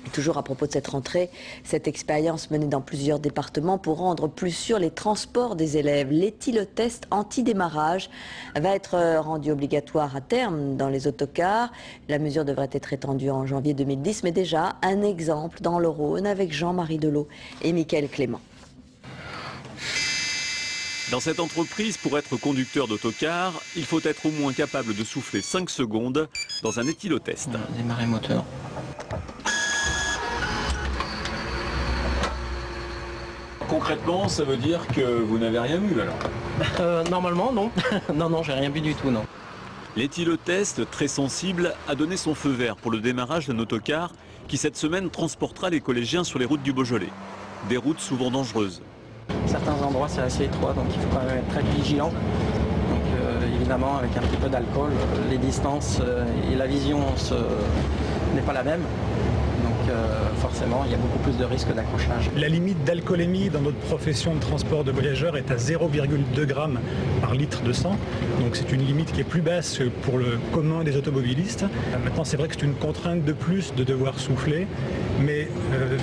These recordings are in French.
Et toujours à propos de cette rentrée, cette expérience menée dans plusieurs départements pour rendre plus sûrs les transports des élèves. L'éthylotest anti-démarrage va être rendu obligatoire à terme dans les autocars. La mesure devrait être étendue en janvier 2010, mais déjà un exemple dans le Rhône avec Jean-Marie Delot et Mickaël Clément. Dans cette entreprise, pour être conducteur d'autocar, il faut être au moins capable de souffler 5 secondes dans un éthylotest. On va démarrer moteur. Concrètement, ça veut dire que vous n'avez rien vu alors? Normalement, non. non, j'ai rien vu du tout, non. L'éthylotest, très sensible, a donné son feu vert pour le démarrage d'un autocar qui cette semaine transportera les collégiens sur les routes du Beaujolais. Des routes souvent dangereuses. Certains endroits, c'est assez étroit, donc il faut quand même être très vigilant. Donc évidemment, avec un petit peu d'alcool, les distances et la vision n'est pas la même. Donc forcément, il y a beaucoup plus de risques d'accrochage. La limite d'alcoolémie dans notre profession de transport de voyageurs est à 0,2 grammes par litre de sang. Donc c'est une limite qui est plus basse que pour le commun des automobilistes. Maintenant, c'est vrai que c'est une contrainte de plus de devoir souffler. Mais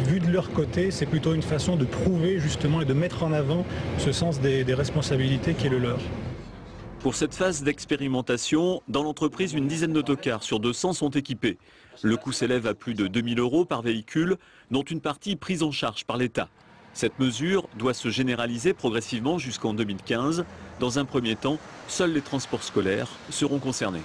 vu de leur côté, c'est plutôt une façon de prouver justement et de mettre en avant ce sens des responsabilités qui est le leur. Pour cette phase d'expérimentation, dans l'entreprise, une dizaine d'autocars sur 200 sont équipés. Le coût s'élève à plus de 2 000 € par véhicule, dont une partie prise en charge par l'État. Cette mesure doit se généraliser progressivement jusqu'en 2015. Dans un premier temps, seuls les transports scolaires seront concernés.